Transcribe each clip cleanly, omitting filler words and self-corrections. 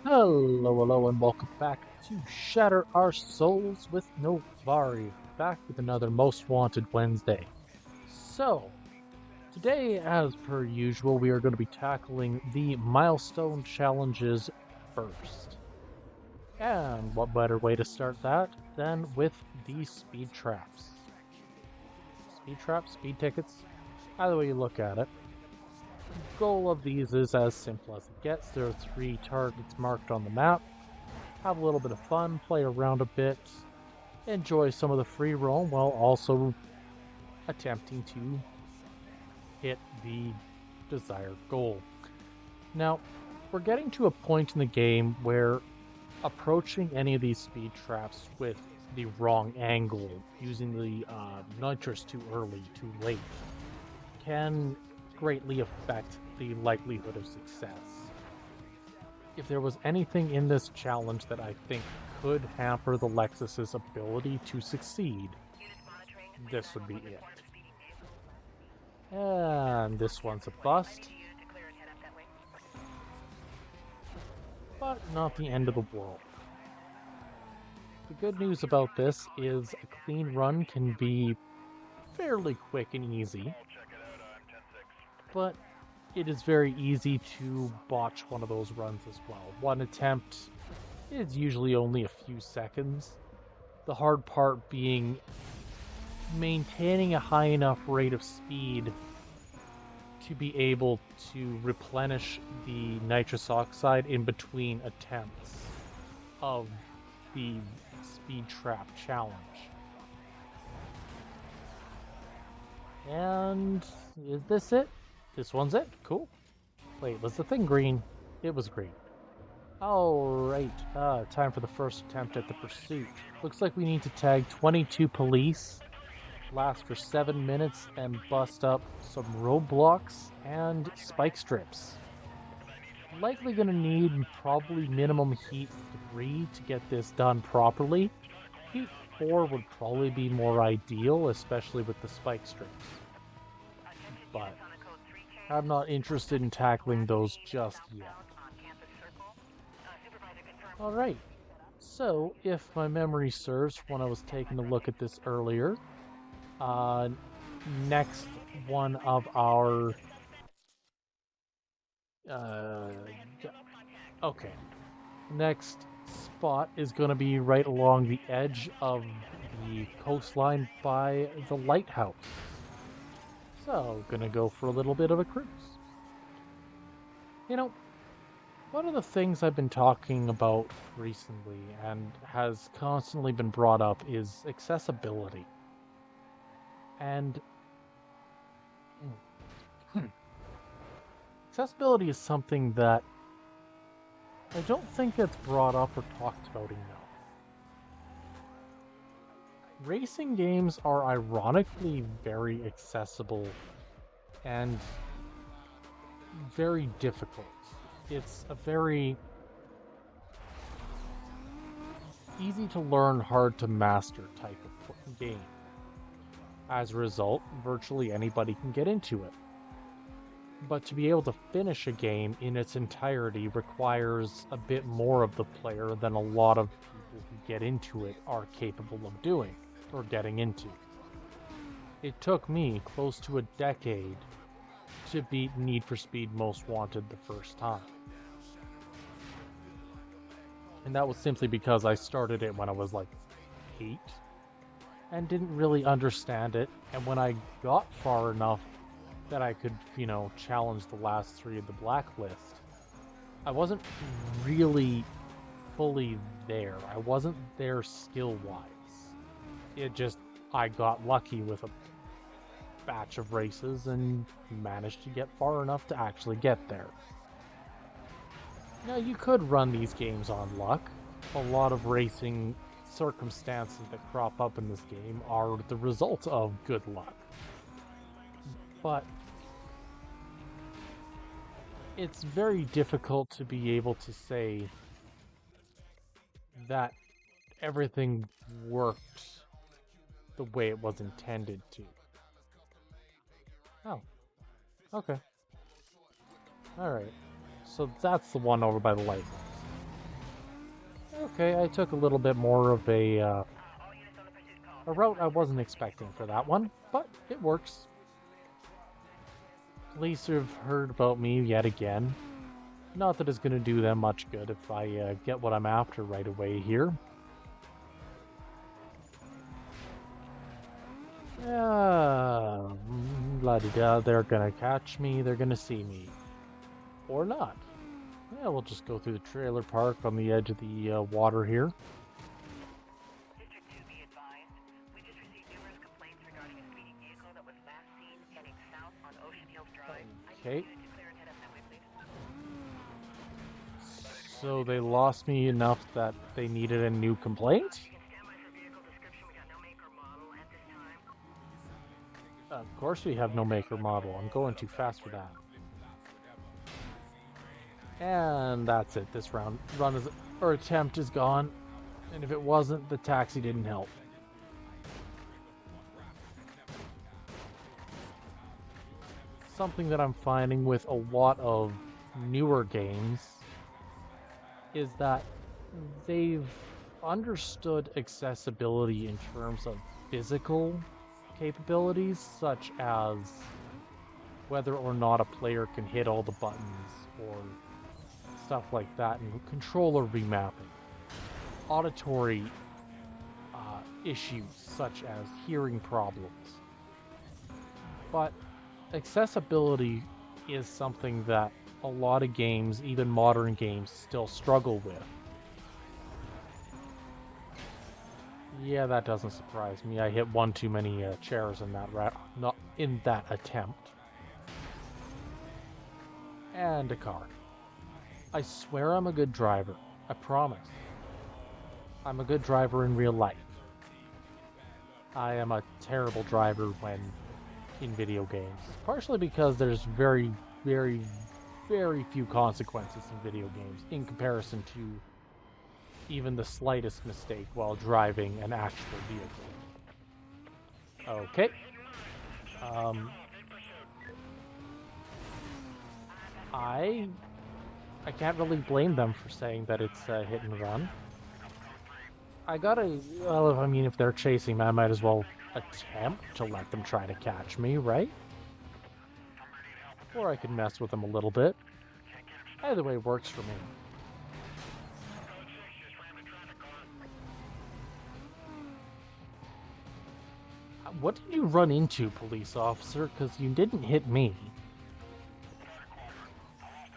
Hello, and welcome back to Shatter Our Souls with Novari. Back with another Most Wanted Wednesday. So, today, as per usual, we are going to be tackling the milestone challenges first. And what better way to start that than with the speed traps? Speed traps, speed tickets, either way you look at it. Goal of these is as simple as it gets. There are 3 targets marked on the map. Have a little bit of fun, play around a bit, enjoy some of the free roam while also attempting to hit the desired goal. Now, we're getting to a point in the game where approaching any of these speed traps with the wrong angle, using the nitrous too early, too late, can greatly affect the likelihood of success. If there was anything in this challenge that I think could hamper the Lexus's ability to succeed, this would be it. And this one's a bust, but not the end of the world. The good news about this is a clean run can be fairly quick and easy, but it is very easy to botch one of those runs as well. One attempt is usually only a few seconds. The hard part being maintaining a high enough rate of speed to be able to replenish the nitrous oxide in between attempts of the speed trap challenge. And is this it? This one's it? Cool. Wait, was the thing green? It was green. Alright, time for the first attempt at the pursuit. Looks like we need to tag 22 police, last for 7 minutes, and bust up some roadblocks and spike strips. Likely gonna need probably minimum heat 3 to get this done properly. Heat 4 would probably be more ideal, especially with the spike strips. But I'm not interested in tackling those just yet. Alright, so if my memory serves when I was taking a look at this earlier, next one of our okay, next spot is going to be right along the edge of the coastline by the lighthouse. So, gonna go for a little bit of a cruise. You know, one of the things I've been talking about recently and has constantly been brought up is accessibility. And accessibility is something that I don't think gets brought up or talked about enough. Racing games are ironically very accessible and very difficult. It's a very easy to learn, hard to master type of game. As a result, virtually anybody can get into it. But to be able to finish a game in its entirety requires a bit more of the player than a lot of people who get into it are capable of doing or getting into. It took me close to a decade to beat Need for Speed Most Wanted the first time. And that was simply because I started it when I was like 8 and didn't really understand it. And when I got far enough that I could, challenge the last 3 of the blacklist, I wasn't really fully there. I wasn't there skill-wise. I got lucky with a batch of races and managed to get far enough to actually get there. Now, you could run these games on luck. A lot of racing circumstances that crop up in this game are the result of good luck. But it's very difficult to be able to say that everything worked the way it was intended to. Oh, okay. Alright. So that's the one over by the lighthouse. Okay, I took a little bit more of a route I wasn't expecting for that one, but it works. Police have heard about me yet again. Not that it's going to do them much good if I get what I'm after right away here. La-di-da, they're gonna catch me, they're gonna see me. Or not. Yeah, we'll just go through the trailer park on the edge of the water here. District 2, be advised. We just received numerous complaints regarding a speeding vehicle that was last seen heading south on Ocean Hills Drive. Okay. I need you to clear and head up that way, please. So they lost me enough that they needed a new complaint? You can stand by for vehicle description. We got no make or model at this time. Of course we have no make or model. I'm going too fast for that. And that's it. This run is, or attempt is gone. And if it wasn't, the taxi didn't help. Something that I'm finding with a lot of newer games is that they've understood accessibility in terms of physical capabilities, such as whether or not a player can hit all the buttons or stuff like that, and controller remapping, auditory issues such as hearing problems. But accessibility is something that a lot of games, even modern games, still struggle with. Yeah, that doesn't surprise me. I hit one too many chairs in that not in that attempt. And a car. I swear I'm a good driver. I promise. I'm a good driver in real life. I am a terrible driver when in video games. Partially because there's very, very, very few consequences in video games in comparison to even the slightest mistake while driving an actual vehicle. Okay. I can't really blame them for saying that it's hit and run. Well, I mean, if they're chasing me, I might as well attempt to let them try to catch me, right? Or I could mess with them a little bit. Either way works for me. What did you run into, police officer? Because you didn't hit me.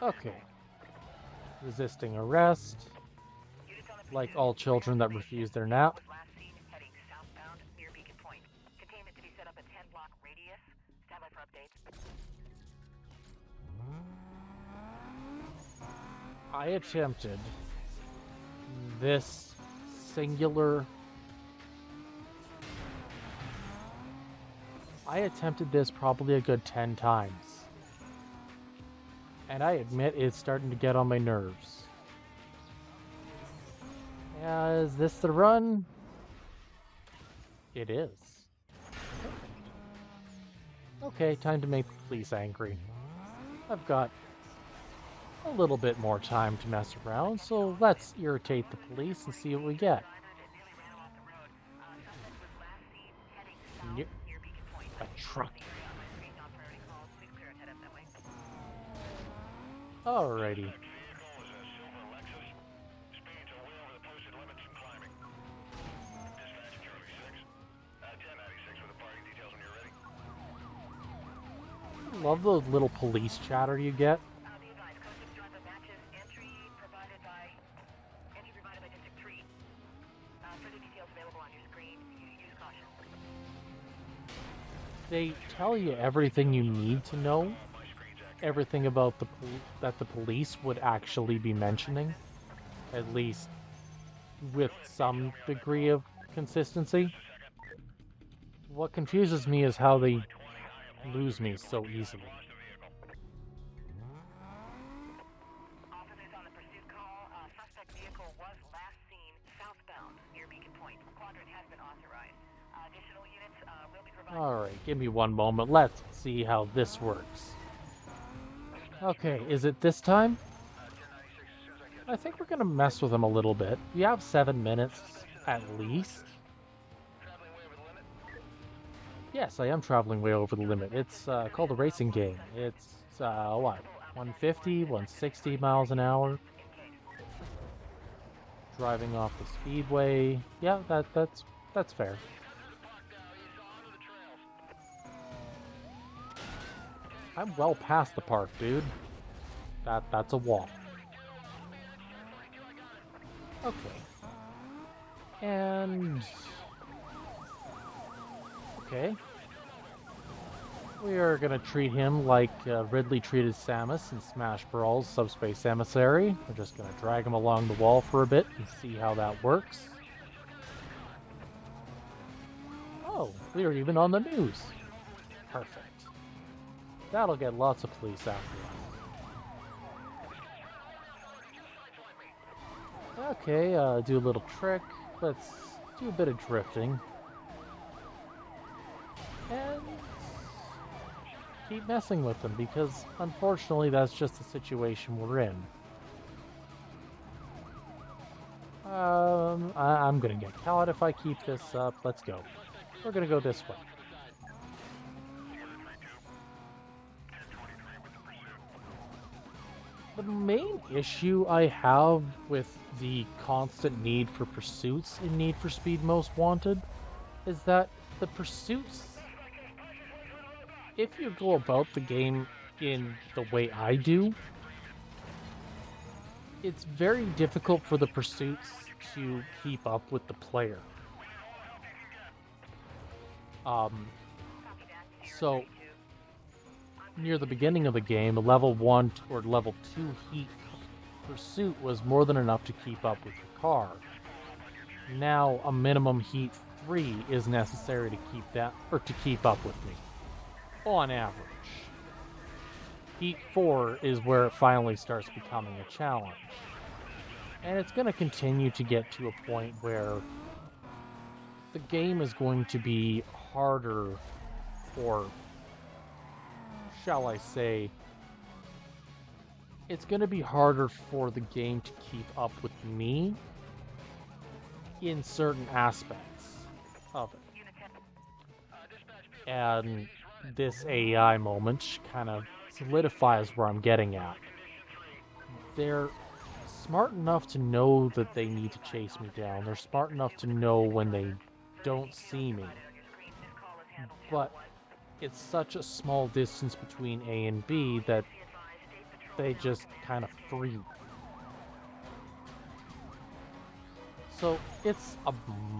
Okay. Resisting arrest. Like all children that refuse their nap. Last seen heading southbound near Beacon Point. Containment to be set up a 10-block radius. Stand by for updates. I attempted this singular... I attempted this probably a good 10 times. And I admit it's starting to get on my nerves. Is this the run? It is. Okay, time to make the police angry. I've got a little bit more time to mess around, so let's irritate the police and see what we get. A truck. Alrighty. I love the little police chatter you get. They tell you everything you need to know, everything about that the police would actually be mentioning, at least with some degree of consistency. What confuses me is how they lose me so easily. Officers on the pursuit call. Suspect vehicle was last seen southbound near Beacon Point. Quadrant has been authorized. Additional units will be provided. Alright, give me one moment. Let's see how this works. Okay, is it this time? I think we're gonna mess with him a little bit. We have 7 minutes at least. Yes, I am traveling way over the limit. It's called a racing game. It's what? 150, 160 miles an hour. Driving off the speedway. Yeah, that's fair. I'm well past the park, dude. That's a wall. Okay. And okay. We are gonna treat him like Ridley treated Samus in Smash Bros. Subspace Emissary. We're just gonna drag him along the wall for a bit and see how that works. Oh, we are even on the news. Perfect. That'll get lots of police after us. Okay, do a little trick. Let's do a bit of drifting. And keep messing with them, because unfortunately that's just the situation we're in. I'm gonna get caught if I keep this up. Let's go. We're gonna go this way. The main issue I have with the constant need for pursuits in Need for Speed Most Wanted is that the pursuits, if you go about the game in the way I do, it's very difficult for the pursuits to keep up with the player. So near the beginning of the game, a level 1 or level 2 heat pursuit was more than enough to keep up with your car. Now a minimum heat 3 is necessary to keep up with me. On average. Heat 4 is where it finally starts becoming a challenge. And it's going to continue to get to a point where the game is going to be harder, or shall I say, it's going to be harder for the game to keep up with me in certain aspects of it. And this AI moment kind of solidifies where I'm getting at. They're smart enough to know that they need to chase me down. They're smart enough to know when they don't see me. But it's such a small distance between A and B that they just kind of freeze. So it's a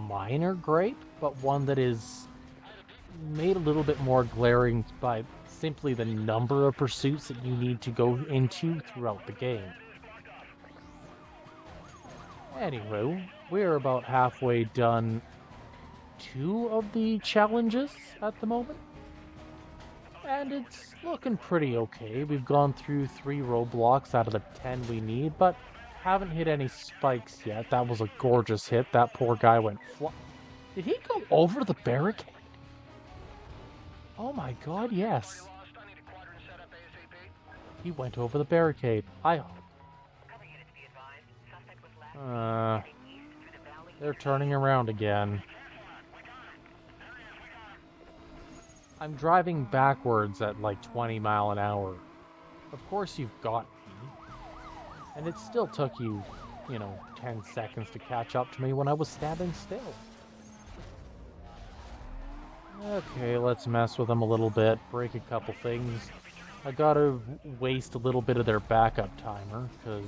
minor gripe, but one that is made a little bit more glaring by simply the number of pursuits that you need to go into throughout the game. Anyway, we're about halfway done 2 of the challenges at the moment. And it's looking pretty okay. We've gone through 3 roadblocks out of the 10 we need, but haven't hit any spikes yet. That was a gorgeous hit. That poor guy went Did he go over the barricade? Oh my god, yes. He went over the barricade. They're turning around again. I'm driving backwards at like 20 mile an hour. Of course you've got me. And it still took you, 10 seconds to catch up to me when I was standing still. Okay, let's mess with them a little bit, break a couple things. I gotta waste a little bit of their backup timer, because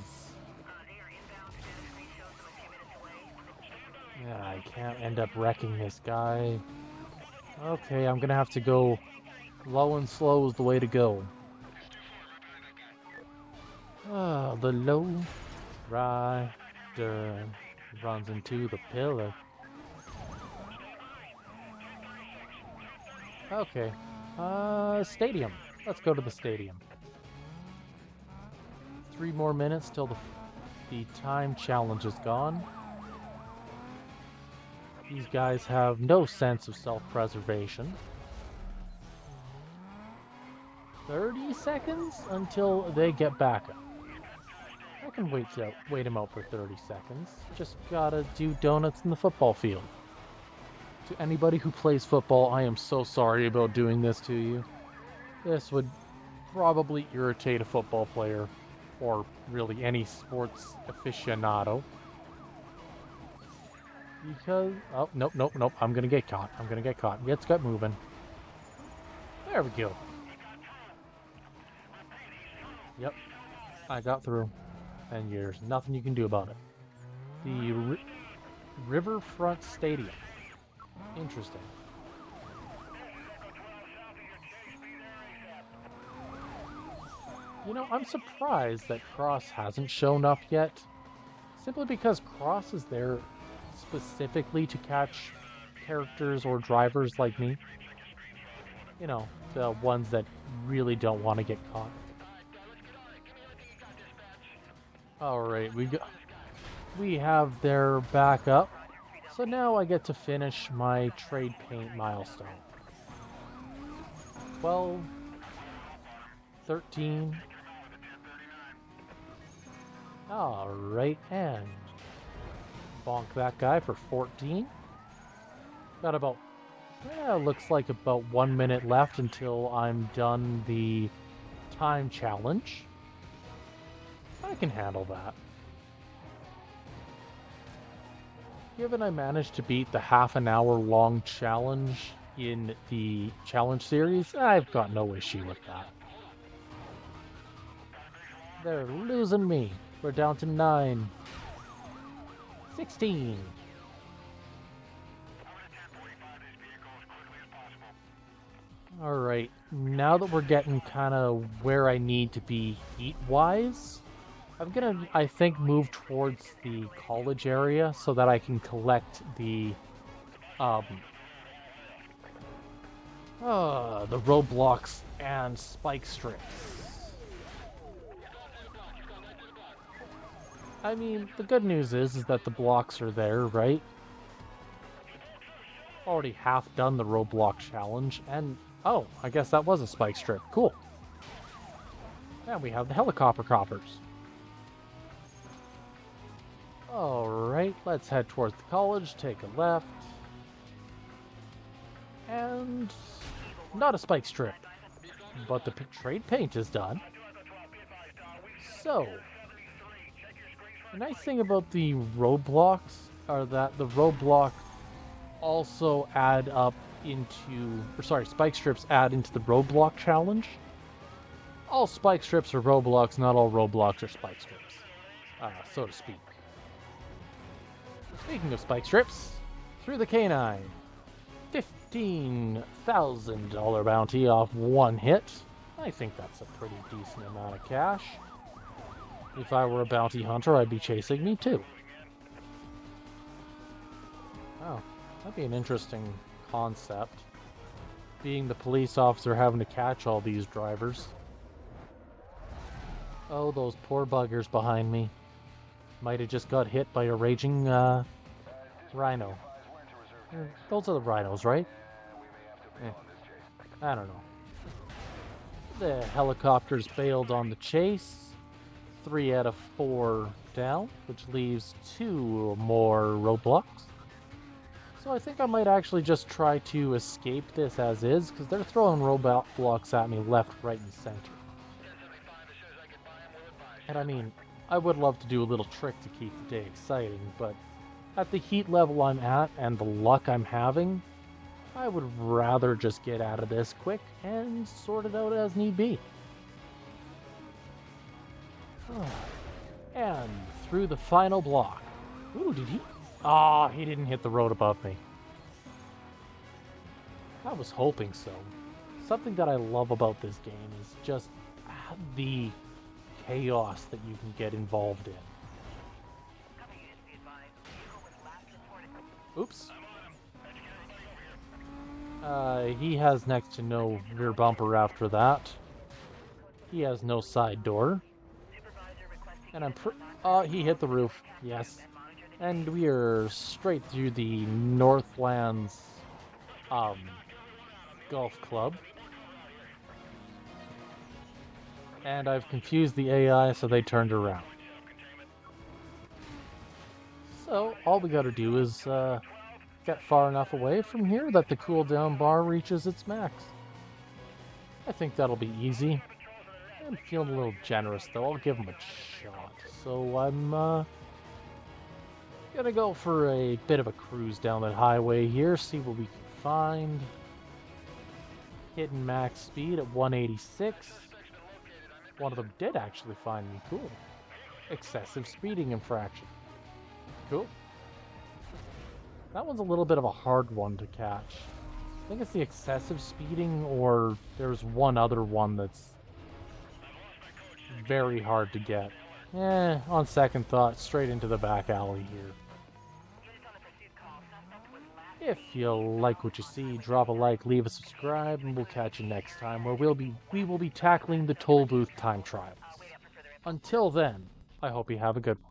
yeah, I can't end up wrecking this guy. Okay, I'm gonna have to go low and slow is the way to go. Ah, the low rider runs into the pillar. Okay, stadium. Let's go to the stadium. 3 more minutes till the time challenge is gone. These guys have no sense of self-preservation. 30 seconds until they get back up. I can wait him out for 30 seconds. Just gotta do donuts in the football field. To anybody who plays football, I am so sorry about doing this to you. This would probably irritate a football player, or really any sports aficionado. Because, oh, nope, I'm gonna get caught. Let's get moving. There we go. Yep, I got through. And there's nothing you can do about it. The Riverfront Stadium. Interesting. You know, I'm surprised that Cross hasn't shown up yet. Simply because Cross is there specifically to catch characters or drivers like me. You know, the ones that really don't want to get caught. Alright, we have their backup. So now I get to finish my trade paint milestone. 12, 13. Alright, and bonk that guy for 14. Got about, looks like about 1 minute left until I'm done the time challenge. I can handle that. Given I managed to beat the half-an-hour-long challenge in the challenge series, I've got no issue with that. They're losing me. We're down to 9. 16. Alright, now that we're getting kind of where I need to be heat-wise, I'm gonna, I think, move towards the college area so that I can collect the roadblocks and spike strips. I mean, the good news is that the blocks are there, right? Already half done the roadblock challenge, and oh, I guess that was a spike strip. Cool. And we have the helicopter coppers. Alright, let's head towards the college, take a left. And not a spike strip, but the trade paint is done. So, the nice thing about the roadblocks are that the roadblocks also add up into, spike strips add into the roadblock challenge. All spike strips are roadblocks, not all roadblocks are spike strips, so to speak. Speaking of spike strips, through the canine, $15,000 bounty off one hit. I think that's a pretty decent amount of cash. If I were a bounty hunter, I'd be chasing me too. Oh, that'd be an interesting concept. Being the police officer having to catch all these drivers. Oh, those poor buggers behind me. Might have just got hit by a raging rhino. Those are the rhinos, right? I don't know. The helicopters bailed on the chase. 3 out of 4 down, which leaves 2 more roadblocks. So I think I might actually just try to escape this as is, because they're throwing roadblocks at me left, right, and center. And I mean, I would love to do a little trick to keep the day exciting, but at the heat level I'm at and the luck I'm having, I would rather just get out of this quick and sort it out as need be. And through the final block. Ooh, did he? Ah, he didn't hit the road above me. I was hoping so. Something that I love about this game is just the chaos that you can get involved in. Oops. He has next to no rear bumper after that. He has no side door. And he hit the roof, yes. And we are straight through the Northlands, Golf Club. And I've confused the AI, so they turned around. So all we gotta do is get far enough away from here that the cooldown bar reaches its max. I think that'll be easy. I'm feeling a little generous though, I'll give him a shot. So I'm gonna go for a bit of a cruise down that highway here, see what we can find. Hitting max speed at 186. One of them did actually find me, cool. Excessive speeding infraction. Cool. That one's a little bit of a hard one to catch. I think it's the excessive speeding, or there's one other one that's very hard to get. On second thought, straight into the back alley here. If you like what you see, drop a like, leave a subscribe, and we'll catch you next time where we will be tackling the toll booth time trials. Until then, I hope you have a good one.